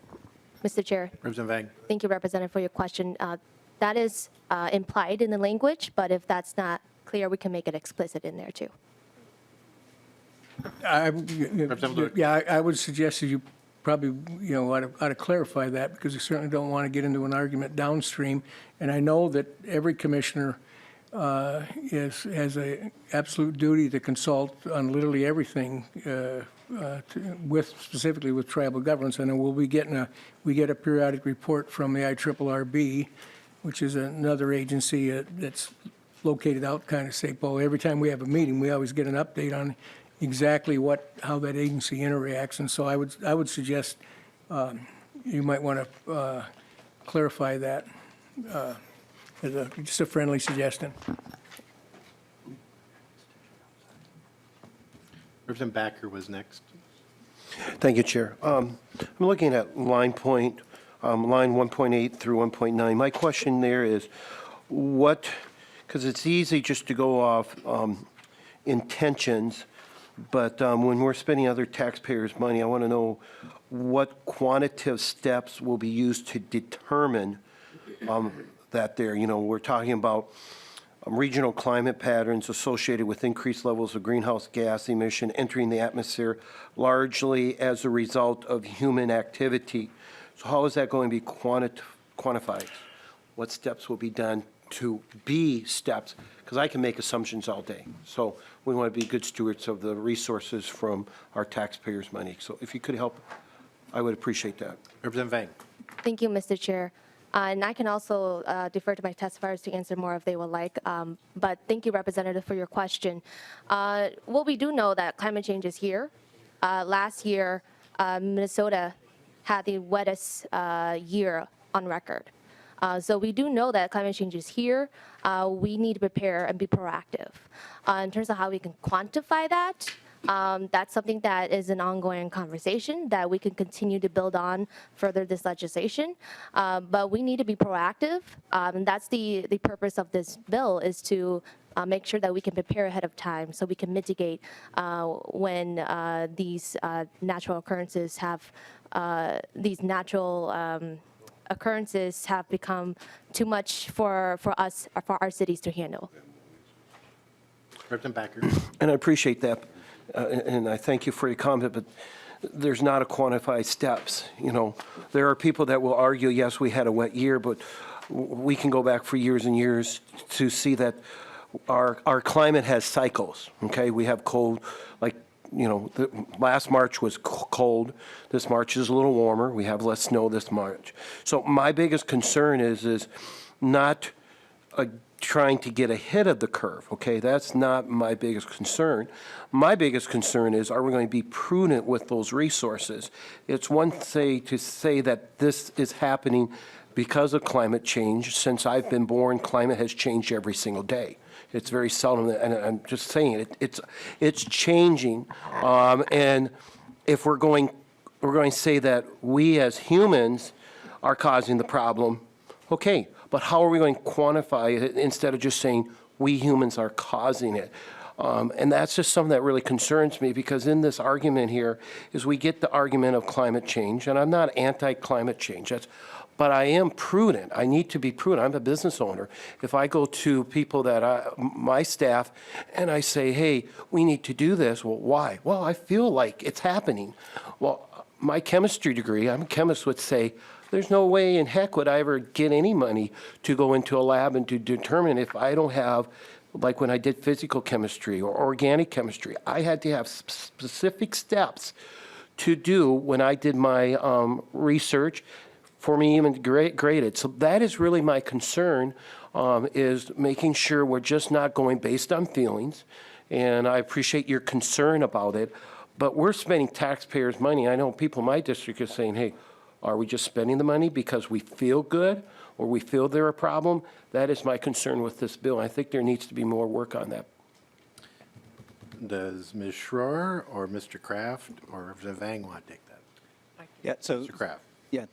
Mr. Chair. Representative Vang? Thank you, Representative, for your question. That is implied in the language, but if that's not clear, we can make it explicit in there too. I would suggest that you probably, ought to clarify that, because you certainly don't want to get into an argument downstream. And I know that every commissioner has a absolute duty to consult on literally everything specifically with tribal governments. And we'll be getting we get a periodic report from the IRRB, which is another agency that's located out kind of St. Paul. Every time we have a meeting, we always get an update on exactly how that agency interacts. And so I would suggest you might want to clarify that as just a friendly suggestion. Representative Backer was next. Thank you, Chair. I'm looking at line 1.8 through 1.9. My question there is because it's easy just to go off intentions, but when we're spending other taxpayers' money, I want to know what quantitative steps will be used to determine that there. We're talking about regional climate patterns associated with increased levels of greenhouse gas emission entering the atmosphere largely as a result of human activity. So how is that going to be quantified? What steps will be done to be steps? Because I can make assumptions all day. So we want to be good stewards of the resources from our taxpayers' money. So if you could help, I would appreciate that. Representative Vang. Thank you, Mr. Chair. And I can also defer to my testifiers to answer more if they would like. But thank you, Representative, for your question. Well, we do know that climate change is here. Last year, Minnesota had the wettest year on record. So we do know that climate change is here. We need to prepare and be proactive. In terms of how we can quantify that, that's something that is an ongoing conversation that we can continue to build on further this legislation. But we need to be proactive. And that's the purpose of this bill, is to make sure that we can prepare ahead of time so we can mitigate when these natural occurrences have become too much for us, for our cities to handle. Representative Backer. And I appreciate that. And I thank you for your comment, but there's not a quantified steps. There are people that will argue, yes, we had a wet year, but we can go back for years and years to see that our climate has cycles, okay? We have cold, last March was cold. This March is a little warmer. We have less snow this March. So my biggest concern is not trying to get ahead of the curve, okay? That's not my biggest concern. My biggest concern is, are we going to be prudent with those resources? It's one thing to say that this is happening because of climate change. Since I've been born, climate has changed every single day. It's very seldom, and I'm just saying it's changing. And if we're going to say that we as humans are causing the problem, okay, but how are we going to quantify it instead of just saying we humans are causing it? And that's just something that really concerns me, because in this argument here is we get the argument of climate change, and I'm not anti-climate change. But I am prudent. I need to be prudent. I'm a business owner. If I go to people my staff, and I say, hey, we need to do this, well, why? Well, I feel like it's happening. Well, my chemistry degree, I'm a chemist, would say, there's no way in heck would I ever get any money to go into a lab and to determine if I don't have, like when I did physical chemistry or organic chemistry, I had to have specific steps to do when I did my research for me even graded. So that is really my concern, is making sure we're just not going based on feelings. And I appreciate your concern about it, but we're spending taxpayers' money. I know people in my district are saying, hey, are we just spending the money because we feel good or we feel they're a problem? That is my concern with this bill. I think there needs to be more work on that. Does Ms. Schroer or Mr. Kraft or Representative Vang want to take that? Yeah, so. Mr. Kraft. Yeah,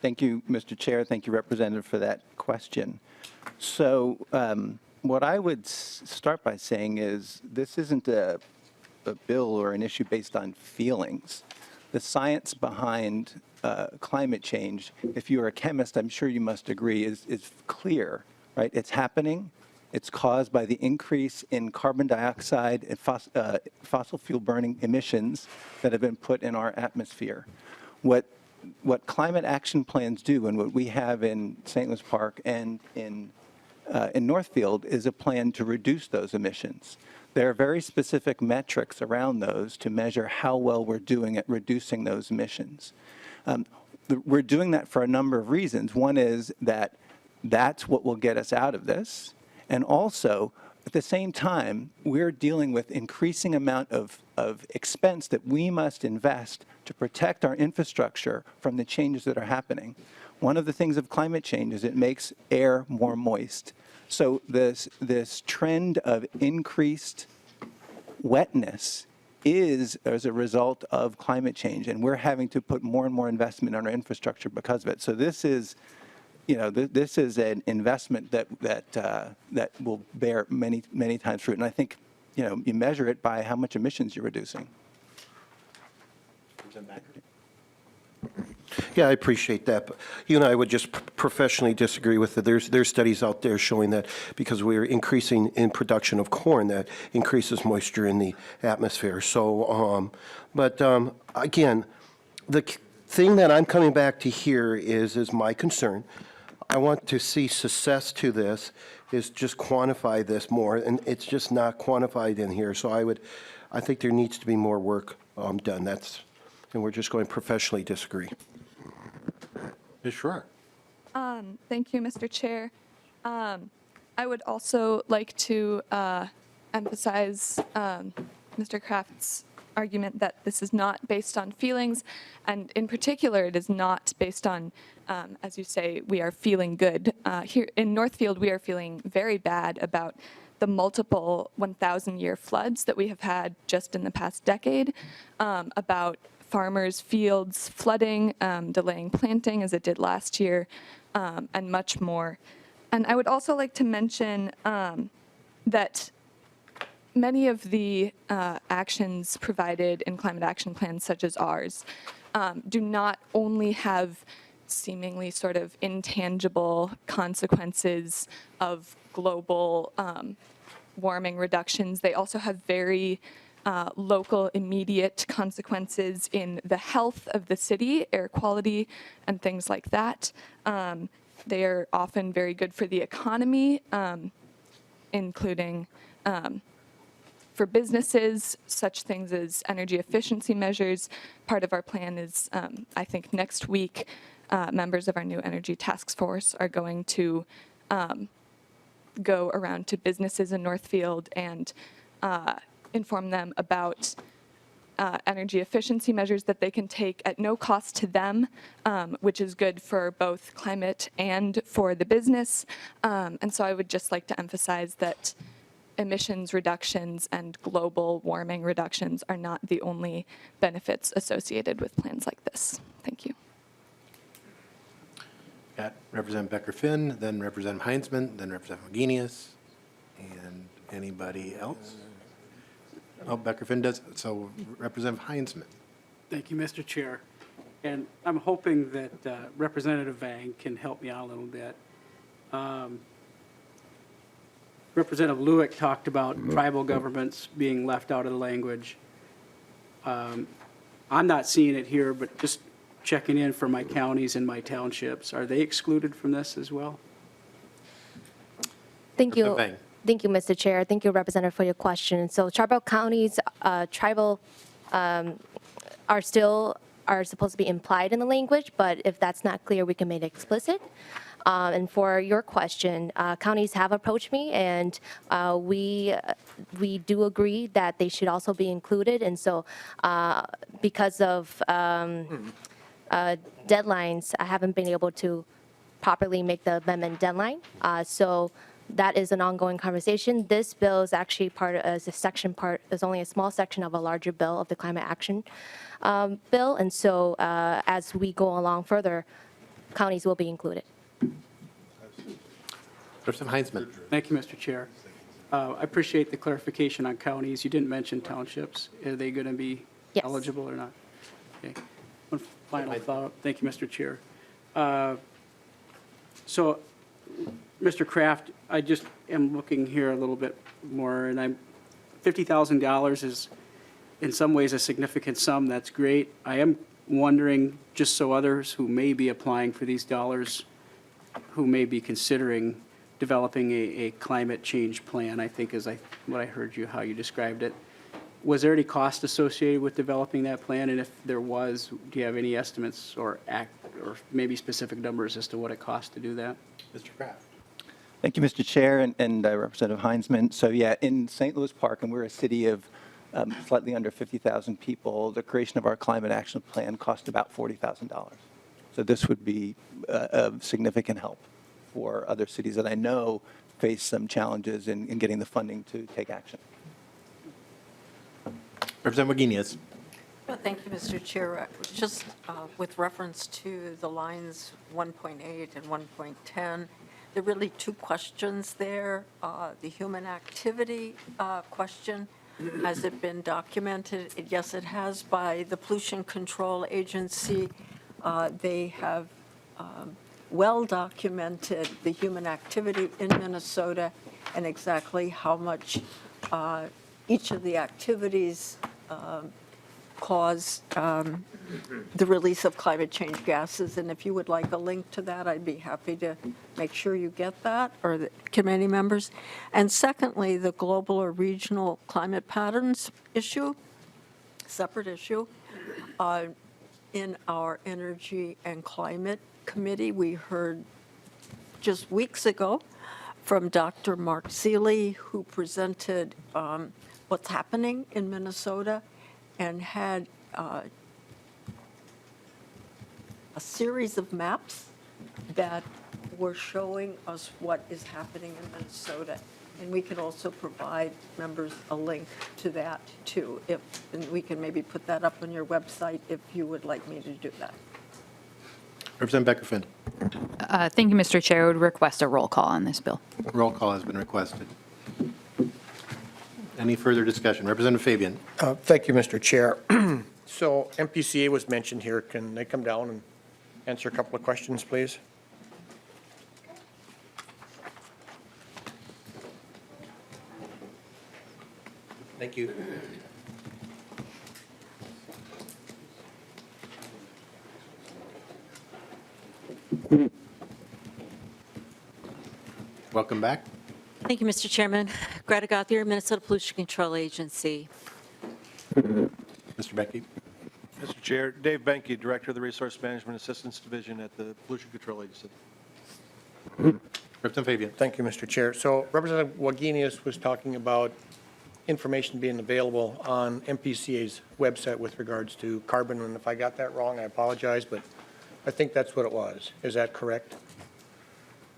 thank you, Mr. Chair. Thank you, Representative, for that question. So what I would start by saying is this isn't a bill or an issue based on feelings. The science behind climate change, if you're a chemist, I'm sure you must agree, is clear, right? It's happening. It's caused by the increase in carbon dioxide and fossil fuel burning emissions that have been put in our atmosphere. What climate action plans do, and what we have in St. Louis Park and in in Northfield is a plan to reduce those emissions. There are very specific metrics around those to measure how well we're doing at reducing those emissions. We're doing that for a number of reasons. One is that that's what will get us out of this. And also, at the same time, we're dealing with increasing amount of expense that we must invest to protect our infrastructure from the changes that are happening. One of the things of climate change is it makes air more moist. So this trend of increased wetness is as a result of climate change, and we're having to put more and more investment on our infrastructure because of it. So this is, this is an investment that will bear many times fruit. And I think, you measure it by how much emissions you're reducing. Yeah, I appreciate that. But you and I would just professionally disagree with it. There's studies out there showing that because we're increasing in production of corn, that increases moisture in the atmosphere. So, again, the thing that I'm coming back to here is my concern. I want to see success to this, is just quantify this more, and it's just not quantified in here. So I think there needs to be more work done. And we're just going to professionally disagree. Ms. Schroer. Thank you, Mr. Chair. I would also like to emphasize Mr. Kraft's argument that this is not based on feelings, and in particular, it is not based on, as you say, we are feeling good. Here in Northfield, we are feeling very bad about the multiple 1,000-year floods that we have had just in the past decade, about farmers' fields flooding, delaying planting as it did last year, and much more. And I would also like to mention that many of the actions provided in climate action plans such as ours do not only have seemingly sort of intangible consequences of global warming reductions. They also have very local immediate consequences in the health of the city, air quality, and things like that. They are often very good for the economy, including for businesses, such things as energy efficiency measures. Part of our plan is, I think next week, members of our new energy task force are going to go around to businesses in Northfield and inform them about energy efficiency measures that they can take at no cost to them, which is good for both climate and for the business. And so I would just like to emphasize that emissions reductions and global warming reductions are not the only benefits associated with plans like this. Thank you. Got Representative Becker-Finn, then Representative Heinzman, then Representative Wagenius, and anybody else? Oh, Becker-Finn does, so Representative Heinzman. Thank you, Mr. Chair. And I'm hoping that Representative Vang can help me out a little bit. Representative Lewick talked about tribal governments being left out of the language. I'm not seeing it here, but just checking in for my counties and my townships. Are they excluded from this as well? Thank you. Vang. Thank you, Mr. Chair. Thank you, Representative, for your question. So tribal counties, are supposed to be implied in the language, but if that's not clear, we can make it explicit. And for your question, counties have approached me, and we do agree that they should also be included. And so because of deadlines, I haven't been able to properly make the amendment deadline. So that is an ongoing conversation. This bill is actually is only a small section of a larger bill of the climate action bill. And so as we go along further, counties will be included. Representative Heinzman. Thank you, Mr. Chair. I appreciate the clarification on counties. You didn't mention townships. Are they going to be Yes. eligible or not? Okay. One final thought. Thank you, Mr. Chair. So, Mr. Kraft, I just am looking here a little bit more, and $50,000 is in some ways a significant sum. That's great. I am wondering, just so others who may be applying for these dollars, who may be considering developing a climate change plan, I think is what I heard you, how you described it. Was there any cost associated with developing that plan? And if there was, do you have any estimates or maybe specific numbers as to what it cost to do that? Mr. Kraft. Thank you, Mr. Chair and Representative Heinzman. So yeah, in St. Louis Park, and we're a city of slightly under 50,000 people, the creation of our climate action plan cost about $40,000. So this would be a significant help for other cities that I know face some challenges in getting the funding to take action. Representative Wagenius. Well, thank you, Mr. Chair. Just with reference to the lines 1.8 and 1.10, there are really two questions there. The human activity question, has it been documented? Yes, it has by the Pollution Control Agency. They have well documented the human activity in Minnesota and exactly how much each of the activities cause the release of climate change gases. And if you would like a link to that, I'd be happy to make sure you get that, or the committee members. And secondly, the global or regional climate patterns issue, separate issue. In our Energy and Climate Committee, we heard just weeks ago from Dr. Mark Seeley, who presented what's happening in Minnesota and had a series of maps that were showing us what is happening in Minnesota. And we can also provide members a link to that too. And we can maybe put that up on your website if you would like me to do that. Representative Becker-Finn. Thank you, Mr. Chair. I would request a roll call on this bill. Roll call has been requested. Any further discussion? Representative Fabian. Thank you, Mr. Chair. So MPCA was mentioned here. Can they come down and answer a couple of questions, please? Thank you. Welcome back. Thank you, Mr. Chairman. Greta Gauthier, Minnesota Pollution Control Agency. Mr. Becky. Mr. Chair, Dave Benke, Director of the Resource Management Assistance Division at the Pollution Control Agency. Representative Fabian. Thank you, Mr. Chair. So Representative Wagenius was talking about information being available on MPCA's website with regards to carbon, and if I got that wrong, I apologize, but I think that's what it was. Is that correct?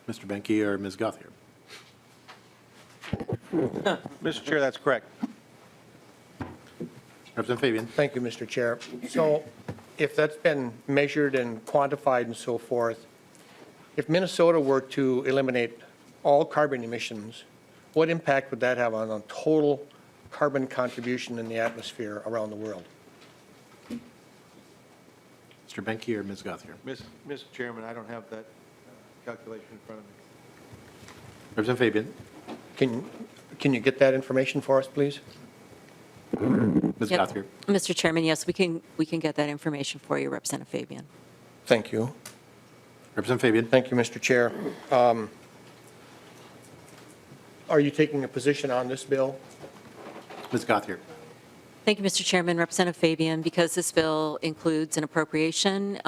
Mr. Benke or Ms. Gauthier? Mr. Chair, that's correct. Representative Fabian. Thank you, Mr. Chair. So if that's been measured and quantified and so forth, if Minnesota were to eliminate all carbon emissions, what impact would that have on the total carbon contribution in the atmosphere around the world? Mr. Benke or Ms. Gauthier? Mr. Chairman, I don't have that calculation in front of me. Representative Fabian. Can you get that information for us, please? Ms. Yep. Gauthier. Mr. Chairman, yes, we can get that information for you, Representative Fabian. Thank you. Representative Fabian. Thank you, Mr. Chair. Are you taking a position on this bill? Ms. Gauthier. Thank you, Mr. Chairman. Representative Fabian, because this bill includes an appropriation,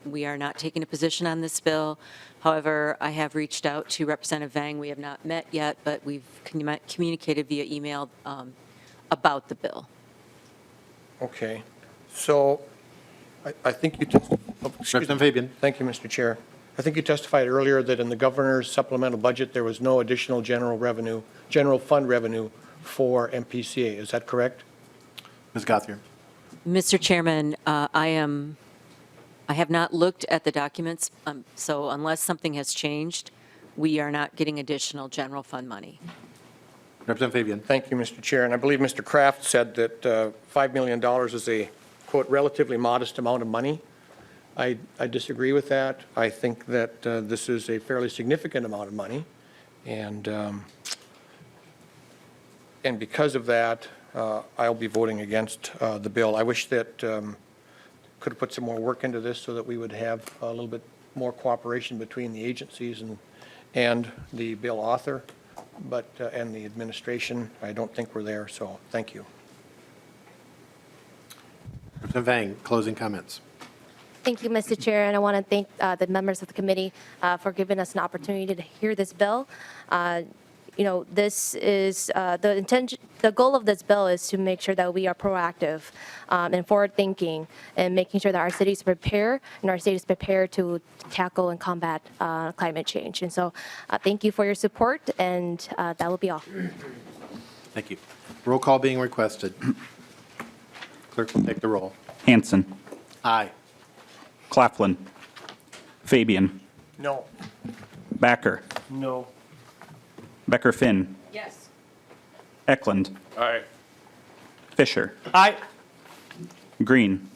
we are not taking a position on this bill. However, I have reached out to Representative Vang. We have not met yet, but we've communicated via email about the bill. Okay. So I think you just, Representative Fabian. Thank you, Mr. Chair. I think you testified earlier that in the governor's supplemental budget, there was no additional general fund revenue for MPCA. Is that correct? Ms. Gauthier. Mr. Chairman, I have not looked at the documents, so unless something has changed, we are not getting additional general fund money. Representative Fabian. Thank you, Mr. Chair. And I believe Mr. Kraft said that $5 million is a, quote, relatively modest amount of money. I disagree with that. I think that this is a fairly significant amount of money. And because of that, I'll be voting against the bill. I wish that could have put some more work into this so that we would have a little bit more cooperation between the agencies and the bill author, but, and the administration, I don't think we're there, so thank you. Representative Vang, closing comments. Thank you, Mr. Chair, and I want to thank the members of the committee for giving us an opportunity to hear this bill. This is the intention. The goal of this bill is to make sure that we are proactive and forward-thinking, and making sure that our cities prepare and our state is prepared to tackle and combat climate change. And so, thank you for your support, and that will be all. Thank you. Roll call being requested. Clerk will take the roll. Hansen. Aye. Claflin. Fabian. No. Backer. No. Becker Finn. Yes. Eklund. Aye. Fisher. Aye. Green.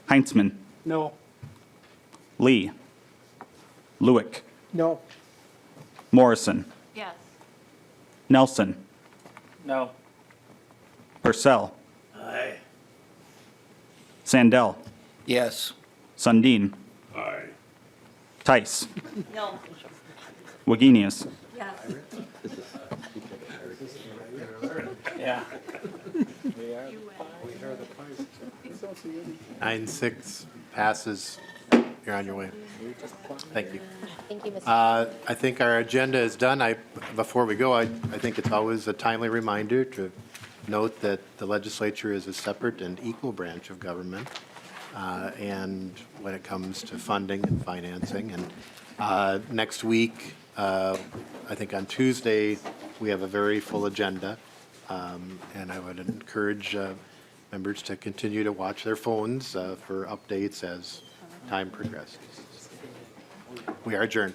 Heinzman. No. Lee. Lewick. No. Morrison. Yes. Nelson. No. Purcell. Aye. Sandell. Yes. Sundin. Aye. Tice. No. Wagenius. Yes. Yeah. 9-6 passes. You're on your way. Thank you. Thank you, Mr. I think our agenda is done. Before we go, I think it's always a timely reminder to note that the legislature is a separate and equal branch of government. And when it comes to funding and financing. And next week, I think on Tuesday, we have a very full agenda. And I would encourage members to continue to watch their phones for updates as time progresses. We are adjourned.